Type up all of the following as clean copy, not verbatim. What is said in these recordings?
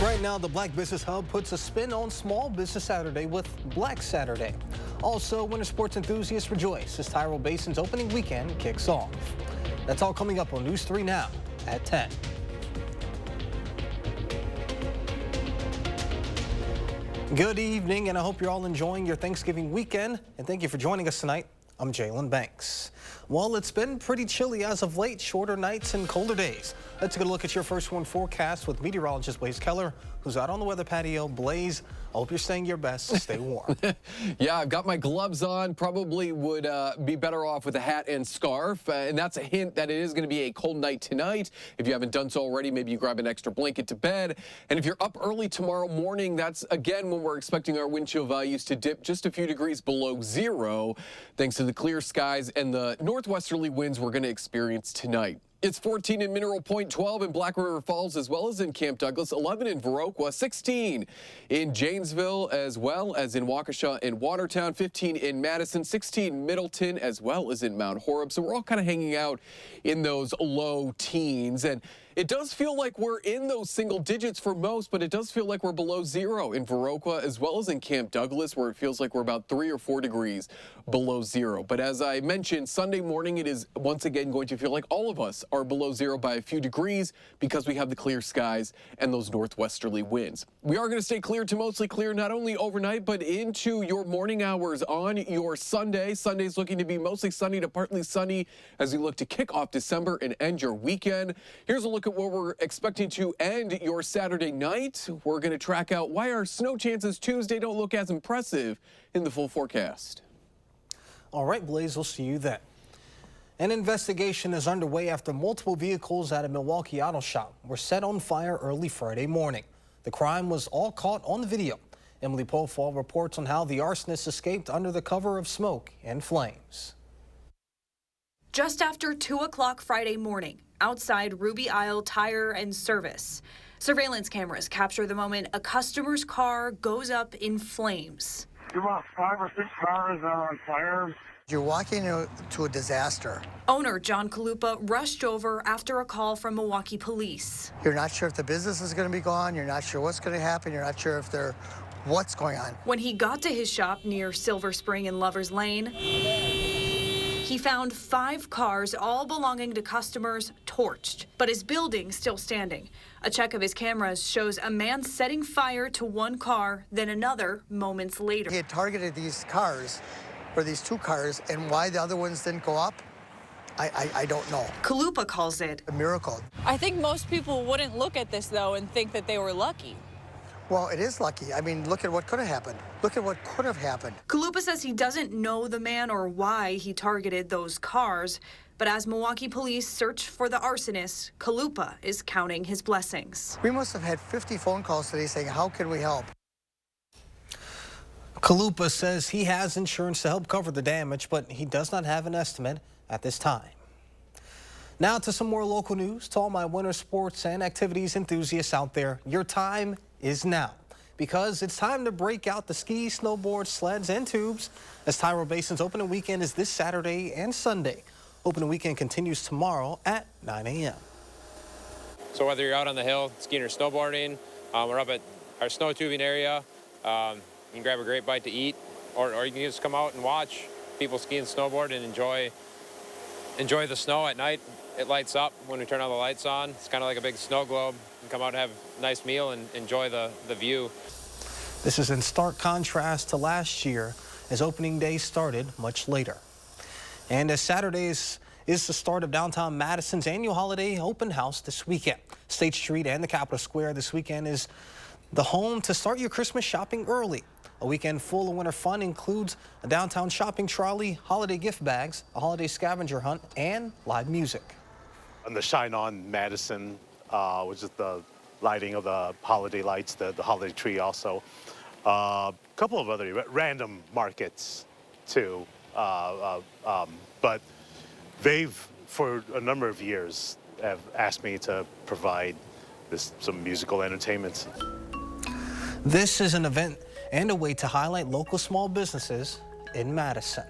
Right now, the Black Business Hub puts a spin on Small Business Saturday with Black Saturday. Also, winter sports enthusiasts rejoice as Tyrell Basin's opening weekend kicks off. That's all coming up on News 3 Now at 10. Good evening, and I hope you're all enjoying your Thanksgiving weekend. And thank you for joining us tonight. I'm Jalen Banks. Well, it's been pretty chilly as of late, shorter nights and colder days. Let's take a look at your first one forecast with meteorologist Blaze Keller, who's out on the weather patio. Blaze, I hope you're staying your best. Stay warm. Yeah, I've got my gloves on. Probably would be better off with a hat and scarf. And that's a hint that it is going to be a cold night tonight. If you haven't done so already, maybe you grab an extra blanket to bed. And if you're up early tomorrow morning, that's again when we're expecting our wind chill values to dip just a few degrees below zero, thanks to the clear skies and the northwesterly winds we're going to experience tonight. It's 14 in Mineral Point, 12 in Black River Falls, as well as in Camp Douglas, 11 in Viroqua, 16 in Janesville, as well as in Waukesha and Watertown, 15 in Madison, 16 Middleton, as well as in Mount Horeb. So we're all kind of hanging out in those low teens. And it does feel like we're in those single digits for most, but it does feel like we're below zero in Viroqua, as well as in Camp Douglas, where it feels like we're about 3 or 4 degrees below zero. But as I mentioned, Sunday morning, it is once again going to feel like all of us are below zero by a few degrees because we have the clear skies and those northwesterly winds. We are going to stay clear to mostly clear not only overnight, but into your morning hours on your Sunday. Sunday's looking to be mostly sunny to partly sunny as we look to kick off December and end your weekend. Here's a look at where we're expecting to end your Saturday night. We're going to track out why our snow chances Tuesday don't look as impressive in the full forecast. All right, Blaze, we'll see you then. An investigation is underway after multiple vehicles at a Milwaukee auto shop were set on fire early Friday morning. The crime was all caught on the video. Emily Pofall reports on how the arsonist escaped under the cover of smoke and flames. Just after 2 o'clock Friday morning, outside Ruby Isle Tire and Service, surveillance cameras capture the moment a customer's car goes up in flames. About 5 or 6 cars are on fire. You're walking into a disaster. Owner John Kalupa rushed over after a call from Milwaukee police. You're not sure if the business is going to be gone. You're not sure what's going to happen. You're not sure if what's going on. When he got to his shop near Silver Spring and Lovers Lane, he found 5 cars, all belonging to customers, torched, but his building still standing. A check of his cameras shows a man setting fire to one car, then another moments later. He had targeted these cars, or these 2 cars, and why the other ones didn't go up, I don't know. Kalupa calls it a miracle. I think most people wouldn't look at this, though, and think that they were lucky. Well, it is lucky. I mean, look at what could have happened. Look at what could have happened. Kalupa says he doesn't know the man or why he targeted those cars, but as Milwaukee police search for the arsonist, Kalupa is counting his blessings. We must have had 50 phone calls today saying, how can we help? Kalupa says he has insurance to help cover the damage, but he does not have an estimate at this time. Now to some more local news. To all my winter sports and activities enthusiasts out there, your time is now, because it's time to break out the skis, snowboards, sleds, and tubes, as Tyrell Basin's opening weekend is this Saturday and Sunday. Opening weekend continues tomorrow at 9 a.m. So whether you're out on the hill skiing or snowboarding, we're up at our snow tubing area. You can grab a great bite to eat, or you can just come out and watch people ski and snowboard and enjoy the snow at night. It lights up when we turn all the lights on. It's kind of like a big snow globe. You can come out and have a nice meal and enjoy the view. This is in stark contrast to last year, as opening day started much later. And as Saturdays is the start of downtown Madison's annual holiday open house this weekend. State Street and the Capitol Square this weekend is the home to start your Christmas shopping early. A weekend full of winter fun includes a downtown shopping trolley, holiday gift bags, a holiday scavenger hunt, and live music. And the Shine On Madison, which is the lighting of the holiday lights, the holiday tree also. A couple of other random markets too. But they've, for a number of years, have asked me to provide some musical entertainment. This is an event and a way to highlight local small businesses in Madison.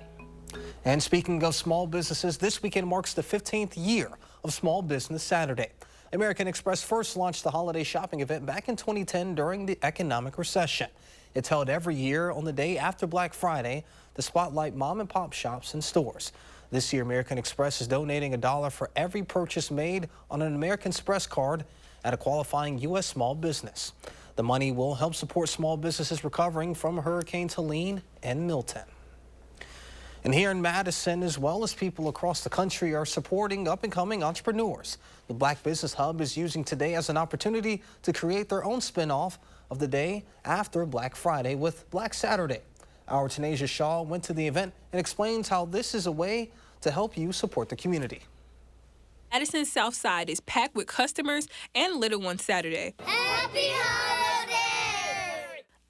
And speaking of small businesses, this weekend marks the 15th year of Small Business Saturday. American Express first launched the holiday shopping event back in 2010 during the economic recession. It's held every year on the day after Black Friday to spotlight mom and pop shops and stores. This year, American Express is donating $1 for every purchase made on an American Express card at a qualifying U.S. small business. The money will help support small businesses recovering from Hurricanes Helene and Milton. And here in Madison, as well as people across the country, are supporting up-and-coming entrepreneurs. The Black Business Hub is using today as an opportunity to create their own spin-off of the day after Black Friday with Black Saturday. Our Tanasia Shaw went to the event and explains how this is a way to help you support the community. Madison's South Side is packed with customers and Little One Saturday. Happy holidays!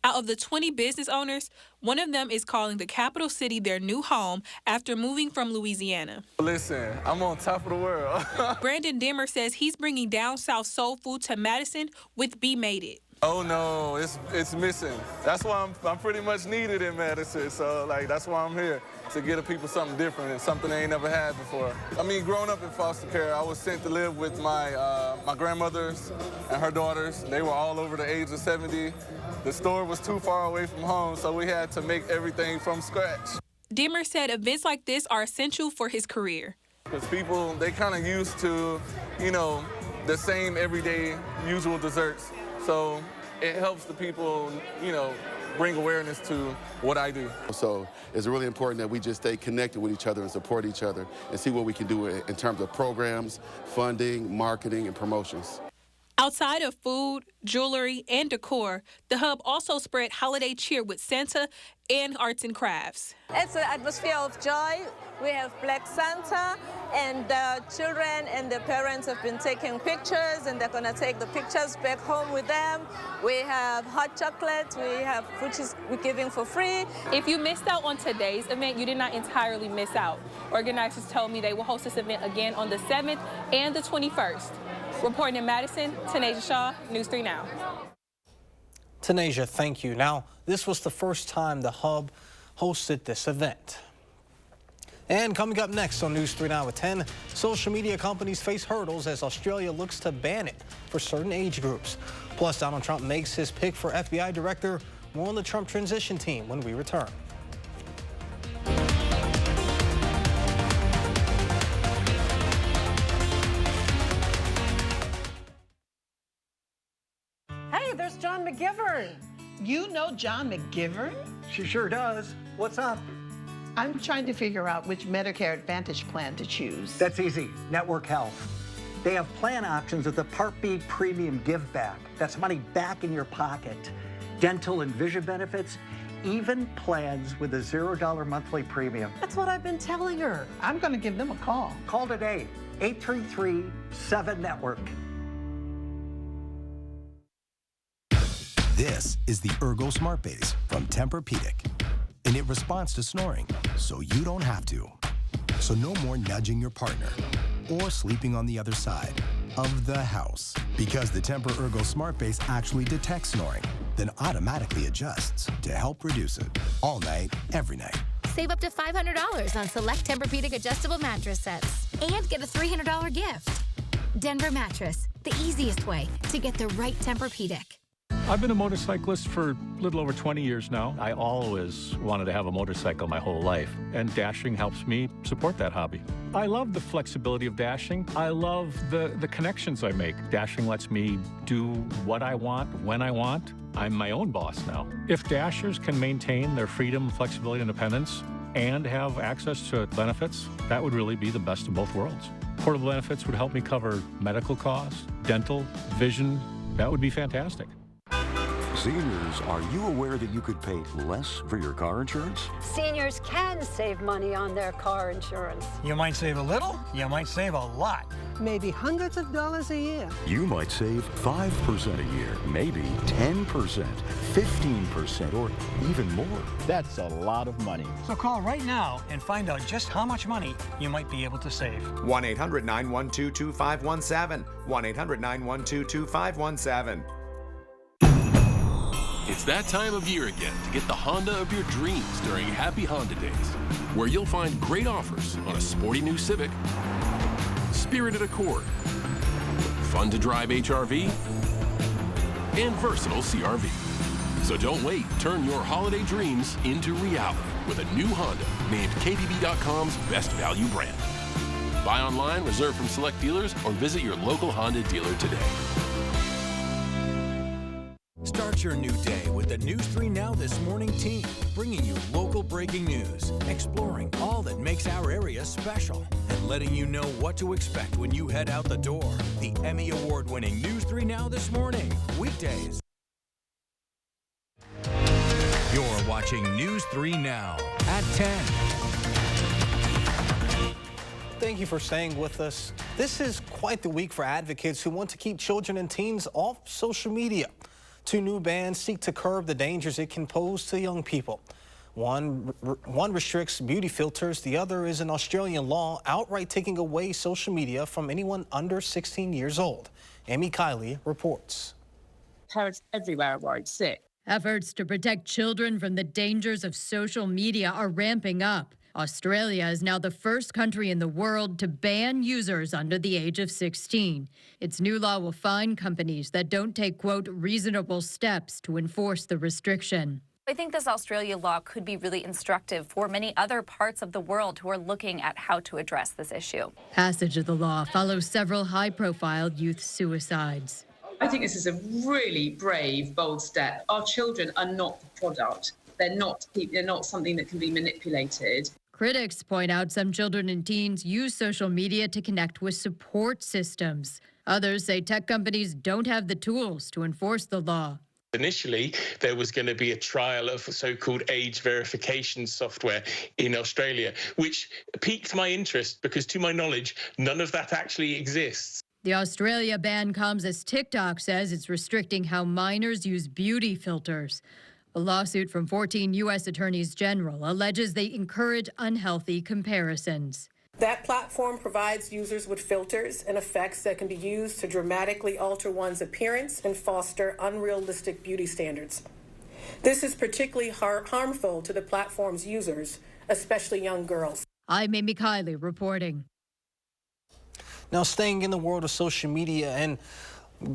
Out of the 20 business owners, one of them is calling the capital city their new home after moving from Louisiana. Listen, I'm on top of the world. Brandon Dimmer says he's bringing down south soul food to Madison with Be Made It. Oh no, it's missing. That's why I'm pretty much needed in Madison. So that's why I'm here, to get the people something different and something they ain't never had before. I mean, growing up in foster care, I was sent to live with my grandmothers and her daughters. They were all over the age of 70. The store was too far away from home, so we had to make everything from scratch. Dimmer said events like this are essential for his career. Because people, they kind of used to, the same everyday usual desserts. So it helps the people, bring awareness to what I do. So it's really important that we just stay connected with each other and support each other and see what we can do in terms of programs, funding, marketing, and promotions. Outside of food, jewelry, and decor, the hub also spread holiday cheer with Santa and arts and crafts. It's an atmosphere of joy. We have Black Santa, and the children and the parents have been taking pictures, and they're going to take the pictures back home with them. We have hot chocolate, which is we're giving for free. If you missed out on today's event, you did not entirely miss out. Organizers told me they will host this event again on the 7th and the 21st. Reporting in Madison, Tanasia Shaw, News 3 Now. Tanasia, thank you. Now, this was the first time the Hub hosted this event. And coming up next on News 3 Now at 10, social media companies face hurdles as Australia looks to ban it for certain age groups. Plus, Donald Trump makes his pick for FBI director. More on the Trump transition team when we return. Hey, there's John McGivern. You know John McGivern? She sure does. What's up? I'm trying to figure out which Medicare Advantage plan to choose. That's easy. Network Health. They have plan options with the Part B Premium Give Back. That's money back in your pocket. Dental and vision benefits, even plans with a $0 monthly premium. That's what I've been telling her. I'm going to give them a call. Call today, 833-7-NETWORK. This is the Ergo Smart Base from Tempur-Pedic, and it responds to snoring, so you don't have to. So no more nudging your partner or sleeping on the other side of the house, because the Tempur Ergo Smart Base actually detects snoring, then automatically adjusts to help reduce it all night, every night. Save up to $500 on select Tempur-Pedic adjustable mattress sets and get a $300 gift. Denver Mattress, the easiest way to get the right Tempur-Pedic. I've been a motorcyclist for a little over 20 years now. I always wanted to have a motorcycle my whole life, and dashing helps me support that hobby. I love the flexibility of dashing. I love the connections I make. Dashing lets me do what I want, when I want. I'm my own boss now. If dashers can maintain their freedom, flexibility, and independence, and have access to benefits, that would really be the best of both worlds. Portable benefits would help me cover medical costs, dental, vision. That would be fantastic. Seniors, are you aware that you could pay less for your car insurance? Seniors can save money on their car insurance. You might save a little, you might save a lot. Maybe hundreds of dollars a year. You might save 5% a year, maybe 10%, 15%, or even more. That's a lot of money. So call right now and find out just how much money you might be able to save. 1-800-912-2517. 1-800-912-2517. It's that time of year again to get the Honda of your dreams during Happy Honda Days, where you'll find great offers on a sporty new Civic, spirited Accord, fun-to-drive HRV, and versatile CRV. So don't wait. Turn your holiday dreams into reality with a new Honda named KBB.com's best value brand. Buy online, reserve from select dealers, or visit your local Honda dealer today. Start your new day with the News 3 Now This Morning team, bringing you local breaking news, exploring all that makes our area special, and letting you know what to expect when you head out the door. The Emmy Award-winning News 3 Now This Morning, weekdays. You're watching News 3 Now at 10. Thank you for staying with us. This is quite the week for advocates who want to keep children and teens off social media. 2 new bans seek to curb the dangers it can pose to young people. One restricts beauty filters. The other is an Australian law outright taking away social media from anyone under 16 years old. Amy Kiley reports. Parents everywhere are worried sick. Efforts to protect children from the dangers of social media are ramping up. Australia is now the first country in the world to ban users under the age of 16. Its new law will fine companies that don't take, quote, reasonable steps to enforce the restriction. I think this Australia law could be really instructive for many other parts of the world who are looking at how to address this issue. Passage of the law follows several high-profile youth suicides. I think this is a really brave, bold step. Our children are not the product. They're not something that can be manipulated. Critics point out some children and teens use social media to connect with support systems. Others say tech companies don't have the tools to enforce the law. Initially, there was going to be a trial of so-called age verification software in Australia, which piqued my interest because, to my knowledge, none of that actually exists. The Australia ban comes as TikTok says it's restricting how minors use beauty filters. A lawsuit from 14 U.S. attorneys general alleges they encourage unhealthy comparisons. That platform provides users with filters and effects that can be used to dramatically alter one's appearance and foster unrealistic beauty standards. This is particularly harmful to the platform's users, especially young girls. I'm Amy Kiley reporting. Now, staying in the world of social media and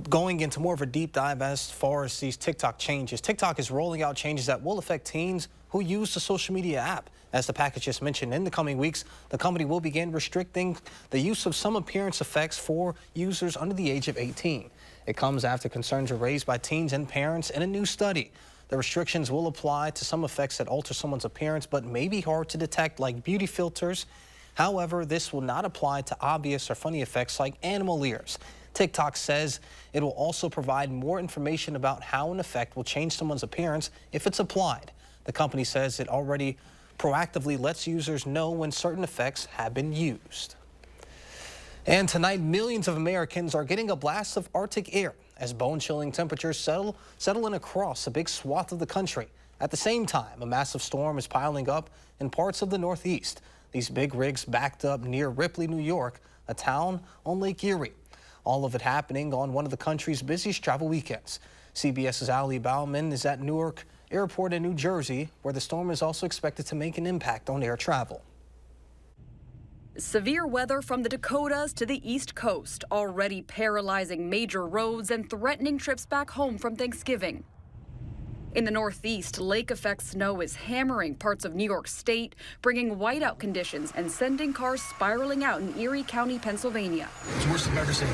going into more of a deep dive as far as these TikTok changes. TikTok is rolling out changes that will affect teens who use the social media app. As the package just mentioned, in the coming weeks, the company will begin restricting the use of some appearance effects for users under the age of 18. It comes after concerns are raised by teens and parents in a new study. The restrictions will apply to some effects that alter someone's appearance but may be hard to detect, like beauty filters. However, this will not apply to obvious or funny effects like animal ears. TikTok says it will also provide more information about how an effect will change someone's appearance if it's applied. The company says it already proactively lets users know when certain effects have been used. And tonight, millions of Americans are getting a blast of Arctic air as bone-chilling temperatures settle in across a big swath of the country. At the same time, a massive storm is piling up in parts of the Northeast. These big rigs backed up near Ripley, New York, a town on Lake Erie. All of it happening on one of the country's busiest travel weekends. CBS's Ali Bauman is at Newark Airport in New Jersey, where the storm is also expected to make an impact on air travel. Severe weather from the Dakotas to the East Coast, already paralyzing major roads and threatening trips back home from Thanksgiving. In the Northeast, lake-effect snow is hammering parts of New York State, bringing whiteout conditions and sending cars spiraling out in Erie County, Pennsylvania. It's worse than I've ever seen.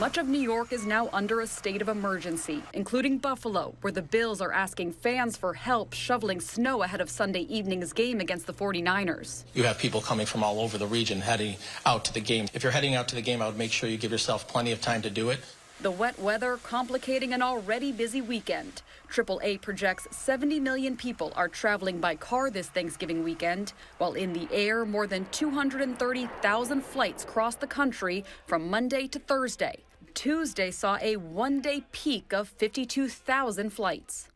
Much of New York is now under a state of emergency, including Buffalo, where the Bills are asking fans for help shoveling snow ahead of Sunday evening's game against the 49ers. You have people coming from all over the region heading out to the game. If you're heading out to the game, I would make sure you give yourself plenty of time to do it. The wet weather complicating an already busy weekend. AAA projects 70 million people are traveling by car this Thanksgiving weekend, while in the air, more than 230,000 flights crossed the country from Monday to Thursday. Tuesday saw a one-day peak of 52,000 flights.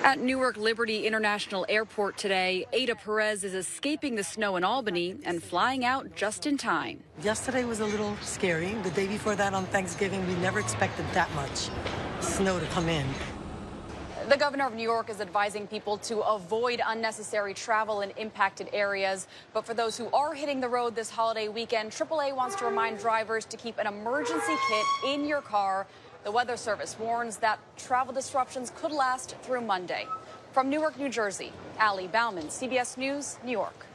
At Newark Liberty International Airport today, Ada Perez is escaping the snow in Albany and flying out just in time. Yesterday was a little scary. The day before that on Thanksgiving, we never expected that much snow to come in. The governor of New York is advising people to avoid unnecessary travel in impacted areas. But for those who are hitting the road this holiday weekend, AAA wants to remind drivers to keep an emergency kit in your car. The Weather Service warns that travel disruptions could last through Monday. From Newark, New Jersey, Allie Bauman, CBS News, New York.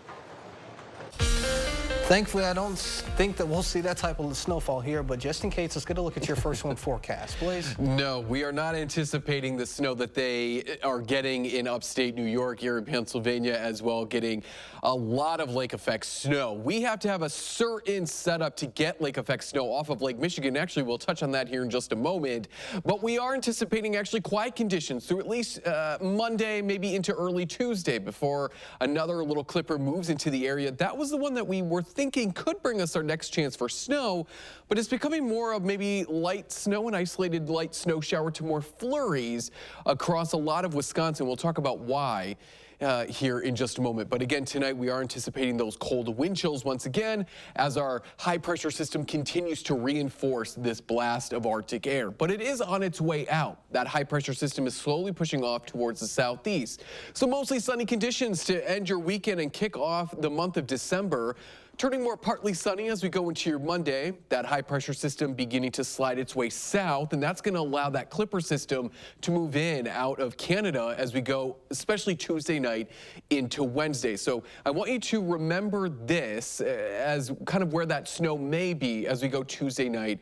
Thankfully, I don't think that we'll see that type of snowfall here, but just in case, let's get a look at your first one forecast, please. No, we are not anticipating the snow that they are getting in upstate New York, here in Pennsylvania as well, getting a lot of lake effect snow. We have to have a certain setup to get lake effect snow off of Lake Michigan. Actually, we'll touch on that here in just a moment, but we are anticipating actually quiet conditions through at least Monday, maybe into early Tuesday before another little clipper moves into the area. That was the one that we were thinking could bring us our next chance for snow, but it's becoming more of maybe light snow, an isolated light snow shower to more flurries across a lot of Wisconsin. We'll talk about why here in just a moment. But again, tonight we are anticipating those cold wind chills once again as our high pressure system continues to reinforce this blast of Arctic air. But it is on its way out. That high pressure system is slowly pushing off towards the southeast. So mostly sunny conditions to end your weekend and kick off the month of December. Turning more partly sunny as we go into your Monday. That high pressure system beginning to slide its way south, and that's going to allow that clipper system to move in out of Canada as we go, especially Tuesday night into Wednesday. So I want you to remember this as kind of where that snow may be as we go Tuesday night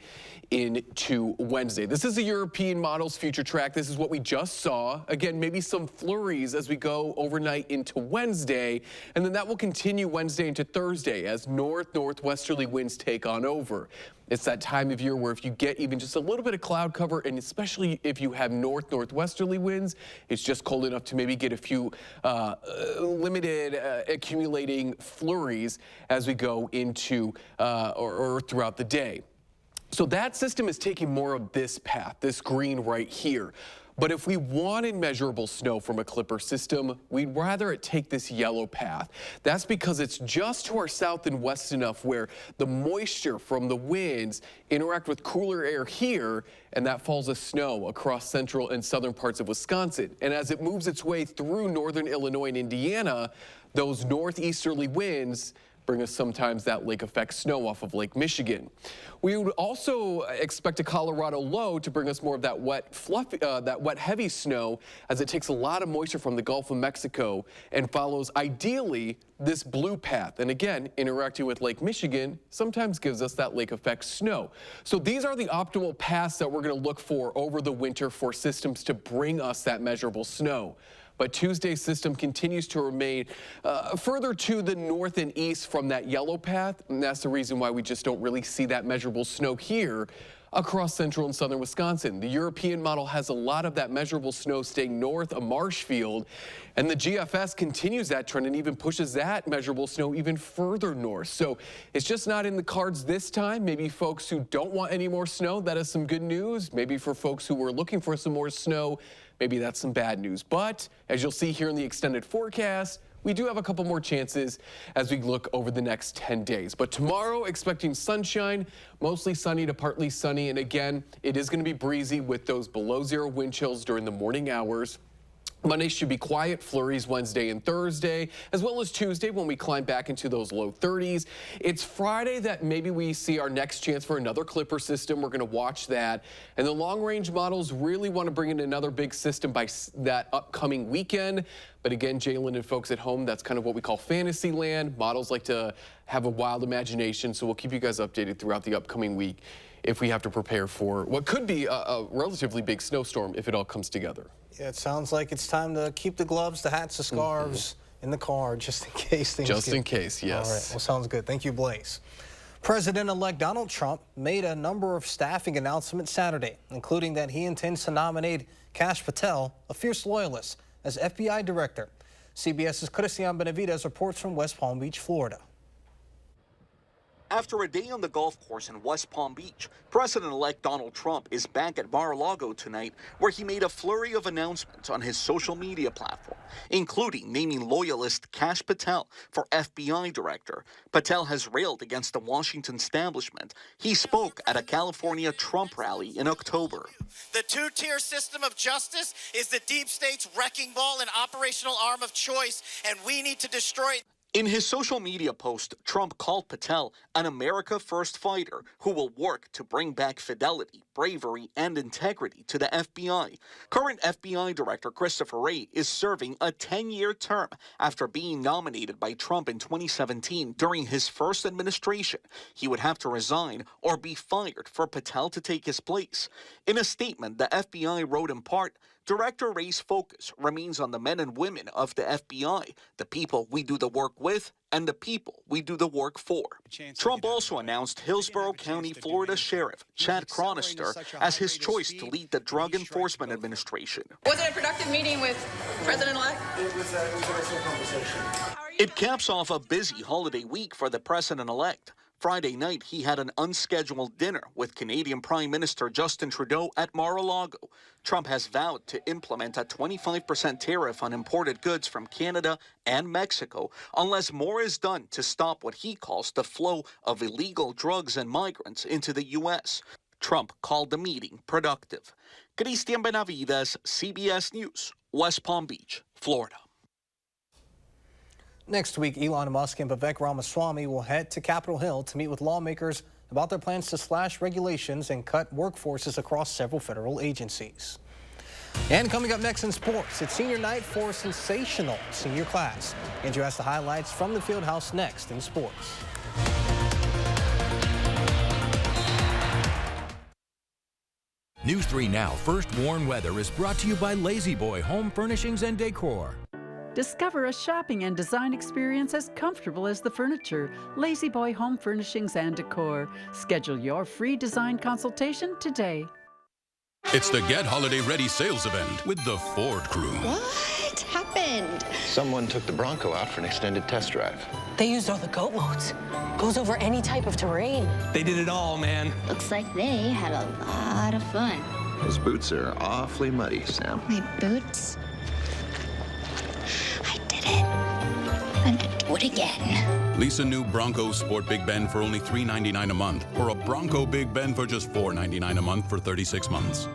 into Wednesday. This is the European models future track. This is what we just saw. Again, maybe some flurries as we go overnight into Wednesday, and then that will continue Wednesday into Thursday as northwesterly winds take on over. It's that time of year where if you get even just a little bit of cloud cover, and especially if you have northwesterly winds, it's just cold enough to maybe get a few limited accumulating flurries as we go into or throughout the day. So that system is taking more of this path, this green right here. But if we wanted measurable snow from a clipper system, we'd rather it take this yellow path. That's because it's just to our south and west enough where the moisture from the winds interact with cooler air here, and that falls as snow across central and southern parts of Wisconsin. And as it moves its way through northern Illinois and Indiana, those northeasterly winds bring us sometimes that lake effect snow off of Lake Michigan. We would also expect a Colorado low to bring us more of that wet, fluffy, that wet, heavy snow as it takes a lot of moisture from the Gulf of Mexico and follows ideally this blue path. And again, interacting with Lake Michigan sometimes gives us that lake effect snow. So these are the optimal paths that we're going to look for over the winter for systems to bring us that measurable snow. But Tuesday's system continues to remain further to the north and east from that yellow path, and that's the reason why we just don't really see that measurable snow here across central and southern Wisconsin. The European model has a lot of that measurable snow staying north of Marshfield, and the GFS continues that trend and even pushes that measurable snow even further north. So it's just not in the cards this time. Maybe folks who don't want any more snow, that is some good news. Maybe for folks who were looking for some more snow, maybe that's some bad news. But as you'll see here in the extended forecast, we do have a couple more chances as we look over the next 10 days. But tomorrow, expecting sunshine, mostly sunny to partly sunny. And again, it is going to be breezy with those below zero wind chills during the morning hours. Monday should be quiet, flurries Wednesday and Thursday, as well as Tuesday when we climb back into those low 30s. It's Friday that maybe we see our next chance for another clipper system. We're going to watch that. And the long-range models really want to bring in another big system by that upcoming weekend. But again, Jalen and folks at home, that's kind of what we call fantasy land. Models like to have a wild imagination, so we'll keep you guys updated throughout the upcoming week if we have to prepare for what could be a relatively big snowstorm if it all comes together. Yeah, it sounds like it's time to keep the gloves, the hats, the scarves in the car just in case things Just in case, yes. All right, well, sounds good. Thank you, Blaze. President-elect Donald Trump made a number of staffing announcements Saturday, including that he intends to nominate Kash Patel, a fierce loyalist, as FBI director. CBS's Christian Benavidez reports from West Palm Beach, Florida. After a day on the golf course in West Palm Beach, President-elect Donald Trump is back at Mar-a-Lago tonight, where he made a flurry of announcements on his social media platform, including naming loyalist Kash Patel for FBI director. Patel has railed against the Washington establishment. He spoke at a California Trump rally in October. The two-tier system of justice is the deep state's wrecking ball and operational arm of choice, and we need to destroy it. In his social media post, Trump called Patel an America First fighter who will work to bring back fidelity, bravery, and integrity to the FBI. Current FBI Director Christopher Wray is serving a 10-year term after being nominated by Trump in 2017 during his first administration. He would have to resign or be fired for Patel to take his place. In a statement, the FBI wrote in part, Director Wray's focus remains on the men and women of the FBI, the people we do the work with, and the people we do the work for. Trump also announced Hillsborough County, Florida Sheriff Chad Chronister as his choice to lead the Drug Enforcement Administration. Was it a productive meeting with President-elect? It was an excellent conversation. It caps off a busy holiday week for the President-elect. Friday night, he had an unscheduled dinner with Canadian Prime Minister Justin Trudeau at Mar-a-Lago. Trump has vowed to implement a 25% tariff on imported goods from Canada and Mexico unless more is done to stop what he calls the flow of illegal drugs and migrants into the U.S. Trump called the meeting productive. Christian Benavides, CBS News, West Palm Beach, Florida. Next week, Elon Musk and Vivek Ramaswamy will head to Capitol Hill to meet with lawmakers about their plans to slash regulations and cut workforces across several federal agencies. And coming up next in sports, it's senior night for a sensational senior class. Andrew has the highlights from the Fieldhouse next in sports. News 3 Now First Warn Weather is brought to you by Lazy Boy Home Furnishings and Decor. Discover a shopping and design experience as comfortable as the furniture. Lazy Boy Home Furnishings and Decor. Schedule your free design consultation today. It's the Get Holiday Ready sales event with the Ford crew. What happened? Someone took the Bronco out for an extended test drive. They used all the goat modes. Goes over any type of terrain. They did it all, man. Looks like they had a lot of fun. Those boots are awfully muddy, Sam. My boots? I'm gonna do it again. Lease a new Bronco Sport Big Ben for only $399 a month, or a Bronco Big Ben for just $499 a month for 36 months.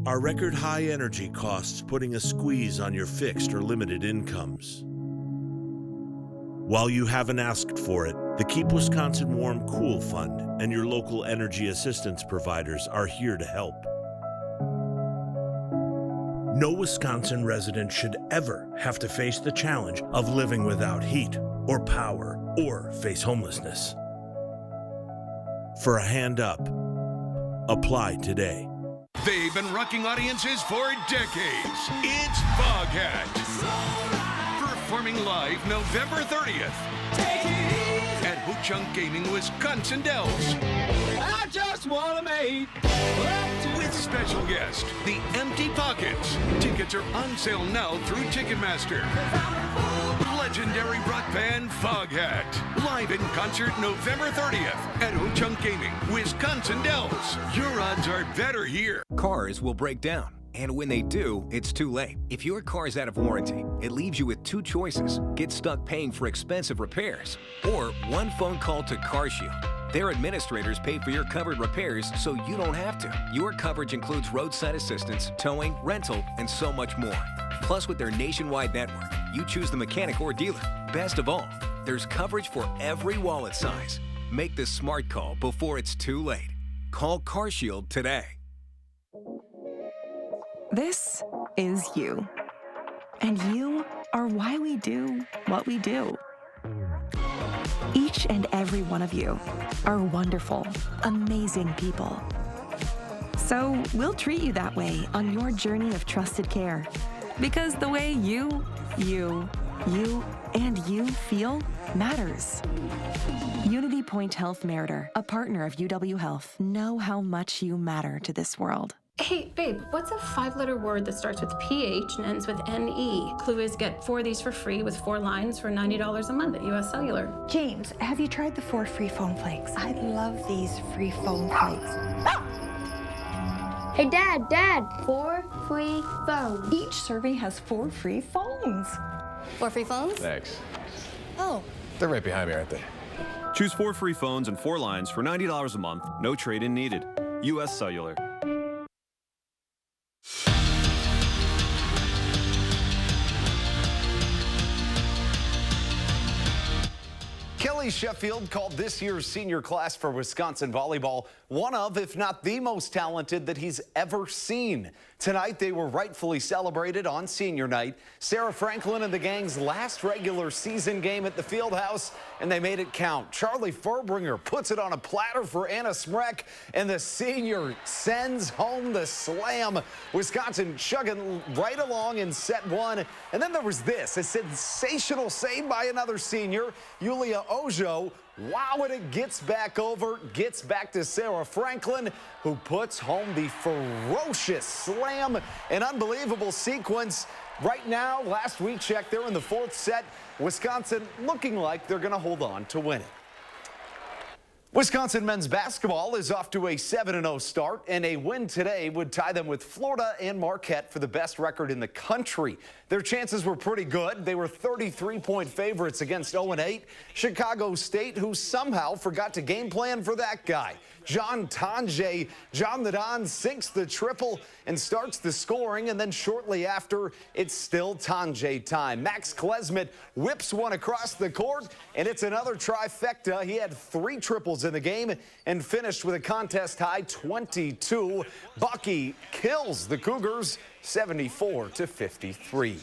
Are record high energy costs putting a squeeze on your fixed or limited incomes? While you haven't asked for it, the Keep Wisconsin Warm Cool Fund and your local energy assistance providers are here to help. No Wisconsin resident should ever have to face the challenge of living without heat or power or face homelessness. For a hand up, apply today. They've been rocking audiences for decades. It's Foghat. Performing live November 30th at Ho-Chunk Gaming, Wisconsin Dells. I just want to make with special guest, The Empty Pockets. Tickets are on sale now through Ticketmaster. Legendary rock band Foghat. Live in concert November 30th at Ho-Chunk Gaming, Wisconsin Dells. Your odds are better here. Cars will break down. And when they do, it's too late. If your car is out of warranty, it leaves you with two choices. Get stuck paying for expensive repairs, or one phone call to CarShield. Their administrators pay for your covered repairs so you don't have to. Your coverage includes roadside assistance, towing, rental, and so much more. Plus, with their nationwide network, you choose the mechanic or dealer. Best of all, there's coverage for every wallet size. Make the smart call before it's too late. Call CarShield today. This is you. And you are why we do what we do. Each and every one of you are wonderful, amazing people. So we'll treat you that way on your journey of trusted care. Because the way you, and you feel matters. Unity Point Health Meritor, a partner of UW Health, know how much you matter to this world. Hey, babe, what's a 5-letter word that starts with PH and ends with NE? Clue is get 4 of these for free with 4 lines for $90 a month at US Cellular. James, have you tried the 4 free foam flakes? I love these free foam flakes. Hey, Dad, 4 free phones. Each serving has 4 free phones. 4 free phones? Thanks. Oh. They're right behind me, aren't they? Choose 4 free phones and 4 lines for $90 a month. No trade-in needed. US Cellular. Kelly Sheffield called this year's senior class for Wisconsin volleyball one of, if not the most talented that he's ever seen. Tonight, they were rightfully celebrated on senior night. Sarah Franklin and the gang's last regular season game at the Fieldhouse, and they made it count. Charlie Furbringer puts it on a platter for Anna Smrek, and the senior sends home the slam. Wisconsin chugging right along in set 1. And then there was this, a sensational save by another senior, Yulia Ojo. Wow, and it gets back to Sarah Franklin, who puts home the ferocious slam. An unbelievable sequence. Right now, last we checked, they're in the 4th set. Wisconsin looking like they're going to hold on to win it. Wisconsin men's basketball is off to a 7-0 start, and a win today would tie them with Florida and Marquette for the best record in the country. Their chances were pretty good. They were 33-point favorites against 0-8 Chicago State, who somehow forgot to game plan for that guy. John Tanjay. John the Don sinks the triple and starts the scoring, and then shortly after, it's still Tanjay time. Max Klesmit whips one across the court, and it's another trifecta. He had 3 triples in the game and finished with a contest high 22. Bucky kills the Cougars 74-53.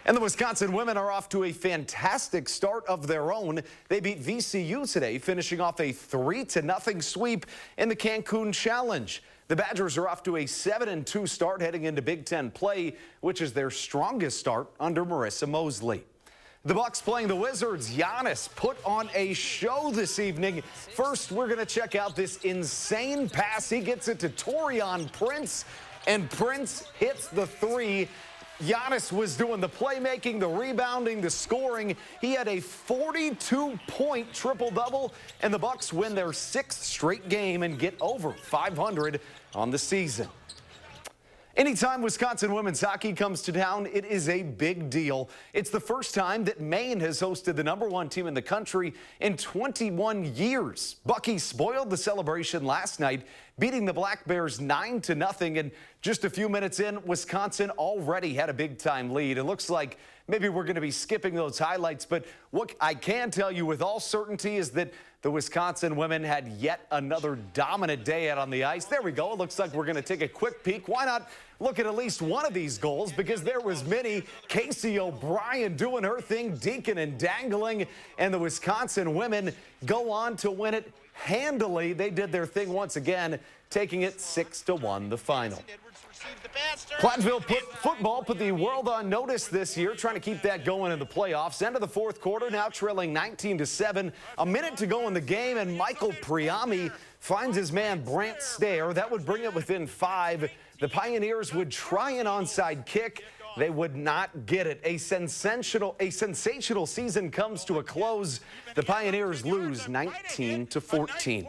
And the Wisconsin women are off to a fantastic start of their own. They beat VCU today, finishing off a 3-0 sweep in the Cancun Challenge. The Badgers are off to a 7-2 start heading into Big Ten play, which is their strongest start under Marissa Mosley. The Bucks playing the Wizards. Giannis put on a show this evening. First, we're going to check out this insane pass. He gets it to Taurean Prince, and Prince hits the 3. Giannis was doing the playmaking, the rebounding, the scoring. He had a 42-point triple-double, and the Bucks win their 6th straight game and get over 500 on the season. Anytime Wisconsin women's hockey comes to town, it is a big deal. It's the first time that Maine has hosted the #1 team in the country in 21 years. Bucky spoiled the celebration last night, beating the Black Bears 9-0, and just a few minutes in, Wisconsin already had a big-time lead. It looks like maybe we're going to be skipping those highlights, but what I can tell you with all certainty is that the Wisconsin women had yet another dominant day out on the ice. There we go. It looks like we're going to take a quick peek. Why not look at least one of these goals, because there was many. Casey O'Brien doing her thing, deacon and dangling, and the Wisconsin women go on to win it handily. They did their thing once again, taking it 6-1 the final. Platteville football put the world on notice this year, trying to keep that going in the playoffs. End of the 4th quarter, now trailing 19-7. A minute to go in the game, and Michael Priami finds his man Brant Stair. That would bring it within 5. The Pioneers would try an onside kick. They would not get it. A sensational season comes to a close. The Pioneers lose 19-14.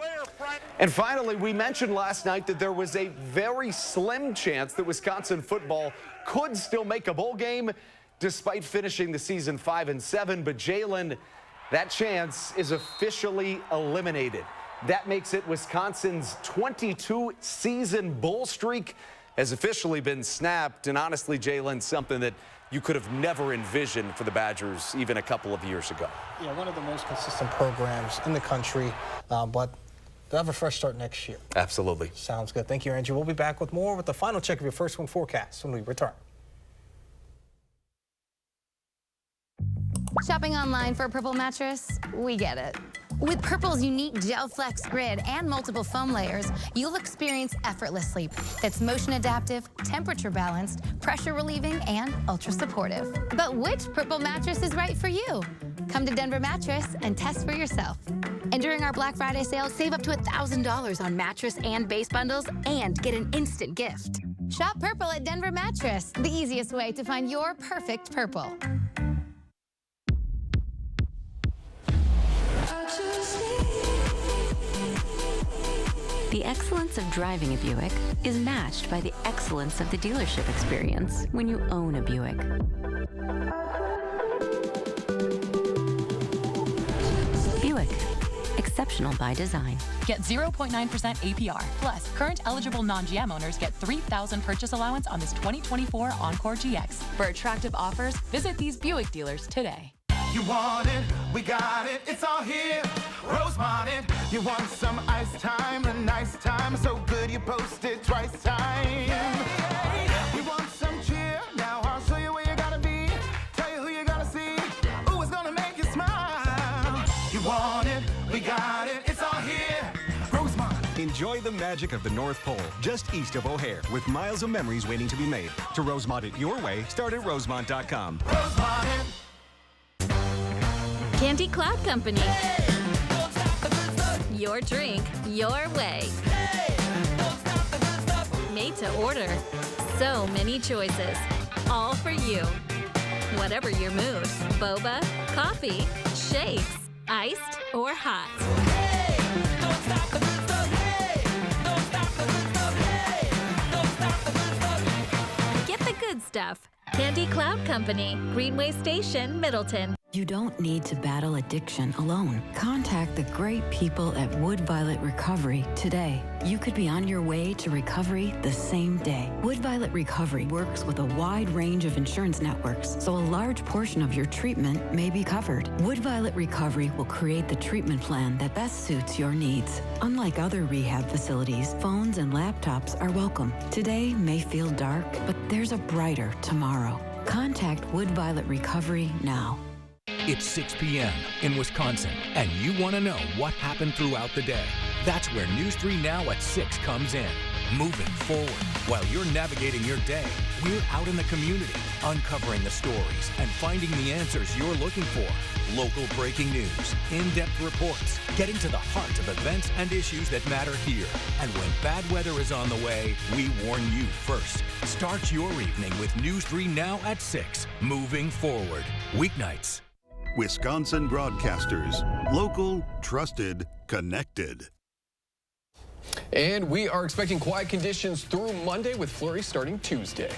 And finally, we mentioned last night that there was a very slim chance that Wisconsin football could still make a bowl game despite finishing the season 5-7. But Jalen, that chance is officially eliminated. That makes it Wisconsin's 22-season bowl streak has officially been snapped. And honestly, Jalen, something that you could have never envisioned for the Badgers even a couple of years ago. Yeah, one of the most consistent programs in the country, but they'll have a fresh start next year. Absolutely. Sounds good. Thank you, Andrew. We'll be back with more with the final check of your first one forecast when we return. Shopping online for a Purple mattress? We get it. With Purple's unique Gel Flex grid and multiple foam layers, you'll experience effortless sleep that's motion adaptive, temperature balanced, pressure relieving, and ultra supportive. But which Purple mattress is right for you? Come to Denver Mattress and test for yourself. And during our Black Friday sale, save up to $1,000 on mattress and base bundles and get an instant gift. Shop purple at Denver Mattress, the easiest way to find your perfect purple. The excellence of driving a Buick is matched by the excellence of the dealership experience when you own a Buick. Buick, exceptional by design. Get 0.9% APR. Plus, current eligible non-GM owners get $3,000 purchase allowance on this 2024 Encore GX. For attractive offers, visit these Buick dealers today. You want it, we got it, it's all here. Rosemont it, you want some ice time, a nice time, so good you posted twice time. You want some cheer, now I'll show you where you gotta be, tell you who you gotta see, ooh, it's gonna make you smile. You want it, we got it, it's all here. Rosemont. Enjoy the magic of the North Pole, just east of O'Hare, with miles of memories waiting to be made. To Rosemont it your way, start at rosemont.com. Rosemont it. Candy Cloud Company. Your drink, your way. Made to order. So many choices. All for you. Whatever your mood. Boba, coffee, shakes, iced, or hot. Get the good stuff. Candy Cloud Company, Greenway Station, Middleton. You don't need to battle addiction alone. Contact the great people at Wood Violet Recovery today. You could be on your way to recovery the same day. Wood Violet Recovery works with a wide range of insurance networks, so a large portion of your treatment may be covered. Wood Violet Recovery will create the treatment plan that best suits your needs. Unlike other rehab facilities, phones and laptops are welcome. Today may feel dark, but there's a brighter tomorrow. Contact Wood Violet Recovery now. It's 6 p.m. in Wisconsin, and you want to know what happened throughout the day. That's where News 3 Now at 6 comes in. Moving forward, while you're navigating your day, we're out in the community, uncovering the stories and finding the answers you're looking for. Local breaking news, in-depth reports, getting to the heart of events and issues that matter here. And when bad weather is on the way, we warn you first. Start your evening with News 3 Now at 6. Moving forward. Weeknights. Wisconsin Broadcasters. Local, trusted, connected. And we are expecting quiet conditions through Monday with flurries starting Tuesday.